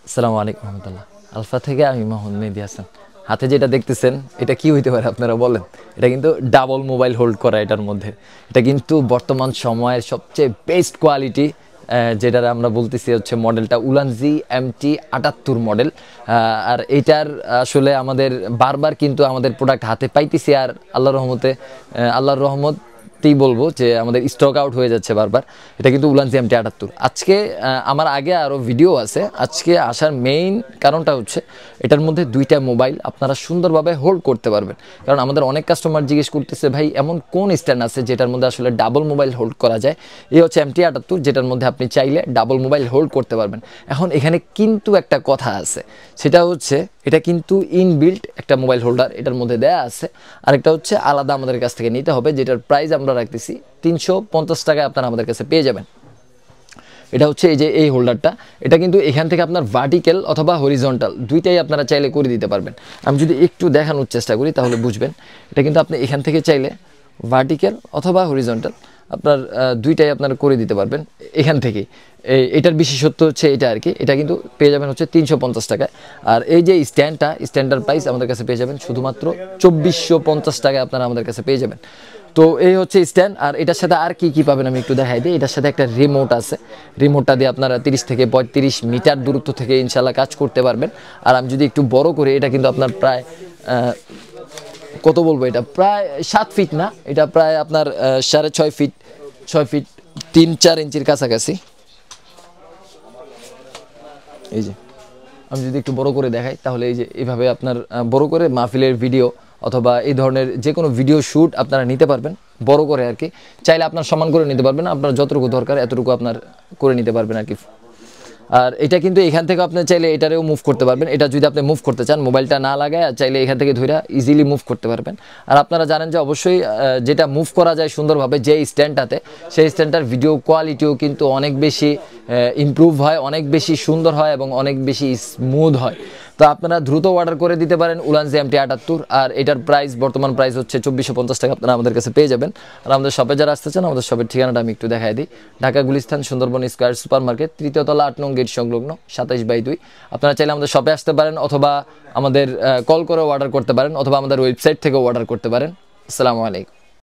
আসসালামু আলাইকুম রহমতুল্লাহ। আলফা থেকে আমি মোহাম্মদ মেহেদী হাসান। হাতে যেটা দেখতেছেন এটা কি হইতে পারে আপনারা বলেন? এটা কিন্তু ডাবল মোবাইল হোল্ড করা এটার মধ্যে। এটা কিন্তু বর্তমান সময়ের সবচেয়ে বেস্ট কোয়ালিটি, যেটার আমরা বলতেছি হচ্ছে মডেলটা উলানজি MT78 মডেল। আর এটার আসলে আমাদের বারবার কিন্তু আমাদের প্রোডাক্ট হাতে পাইতেছি, আর আল্লাহর রহমত বলবো যে আমাদের স্টক আউট হয়ে যাচ্ছে বারবার। এটা কিন্তু উলানজি MT78। আজকে আমার আগে আরও ভিডিও আছে। আজকে আসার মেইন কারণটা হচ্ছে এটার মধ্যে দুইটা মোবাইল আপনারা সুন্দরভাবে হোল্ড করতে পারবেন। কারণ আমাদের অনেক কাস্টমার জিজ্ঞেস করতেছে, ভাই এমন কোন স্ট্যান্ড আছে যেটার মধ্যে আসলে ডাবল মোবাইল হোল্ড করা যায়? এই হচ্ছে MT78, যেটার মধ্যে আপনি চাইলে ডাবল মোবাইল হোল্ড করতে পারবেন। এখন এখানে কিন্তু একটা কথা আছে, সেটা হচ্ছে এটা কিন্তু ইনবিল্ট একটা মোবাইল হোল্ডার এটার মধ্যে দেয়া আছে। আরেকটা হচ্ছে আলাদা আমাদের কাছ থেকে নিতে হবে, যেটার প্রাইস আমরা রাখতেছি 350 টাকায় আপনারা আমাদের কাছে পেয়ে যাবেন। এটা হচ্ছে এই যে এই হোল্ডারটা, এটা কিন্তু এখান থেকে আপনার ভার্টিক্যাল অথবা হরিজন্টাল দুইটাই আপনারা চাইলে করে দিতে পারবেন। আমি যদি একটু দেখানোর চেষ্টা করি তাহলে বুঝবেন। এটা কিন্তু আপনি এখান থেকে চাইলে ভার্টিক্যাল অথবা হরিজন্টাল আপনার দুইটাই আপনারা করে দিতে পারবেন এখান থেকেই। এটার বিশেষত্ব হচ্ছে এটা আর কি। এটা কিন্তু পেয়ে যাবেন হচ্ছে 350 টাকায়। আর এই যে স্ট্যান্ডার প্রাইস আমাদের কাছে পেয়ে যাবেন শুধুমাত্র 2450 টাকায় আপনারা আমাদের কাছে পেয়ে যাবেন। তো এই হচ্ছে স্ট্যান্ড। আর এটার সাথে আর কি পাবেন আমি একটু দেখাই দিই। এটার সাথে একটা রিমোট আছে। রিমোটটা দিয়ে আপনারা 30 থেকে 35 মিটার দূরত্ব থেকে ইনশাল্লাহ কাজ করতে পারবেন। আর আমি যদি একটু বড় করে, এটা কিন্তু আপনার প্রায় কত বলবো, এটা প্রায় 7 ফিট না, এটা প্রায় আপনার 6.5 ফিট, 6 ফিট 3-4 ইঞ্চির কাছাকাছি। এই যে আমি যদি একটু বড় করে দেখাই তাহলে এই যে এইভাবে আপনার বড় করে মাহফিলের ভিডিও অথবা এই ধরনের যে কোনো ভিডিও শ্যুট আপনারা নিতে পারবেন বড় করে আর কি। চাইলে আপনার সমান করে নিতে পারবেন, আপনার যতটুকু দরকার এতটুকু আপনার করে নিতে পারবেন আর কি। আর এটা কিন্তু এখান থেকে আপনি চাইলে এটারেও মুভ করতে পারবেন। এটা যদি আপনি মুভ করতে চান, মোবাইলটা না লাগায় চাইলে এখান থেকে ধরে ইজিলি মুভ করতে পারবেন। আর আপনারা জানেন যে অবশ্যই যেটা মুভ করা যায় সুন্দরভাবে যে স্ট্যান্ডটাতে, সেই স্ট্যান্ডটার ভিডিও কোয়ালিটিও কিন্তু অনেক বেশি ইমপ্রুভ হয়, অনেক বেশি সুন্দর হয় এবং অনেক বেশি স্মুথ হয়। তো আপনারা দ্রুত অর্ডার করে দিতে পারেন উলানজি MT78। আর এটার প্রাইস, বর্তমান প্রাইস হচ্ছে 2450 টাকা আপনারা আমাদের কাছে পেয়ে যাবেন। আর আমাদের শপে যারা আসতে চান, আমাদের শপের ঠিকানাটা আমি একটু দেখাই দিই। Dhaka Gulistan Sundarban square super market, 3য় তলা 8 নং গেট সংলগ্ন, 27/2। আপনারা চাইলে আমাদের শপে আসতে পারেন অথবা আমাদের কল করে অর্ডার করতে পারেন অথবা আমাদের ওয়েবসাইট থেকেও অর্ডার করতে পারেন। আসসালামু আলাইকুম।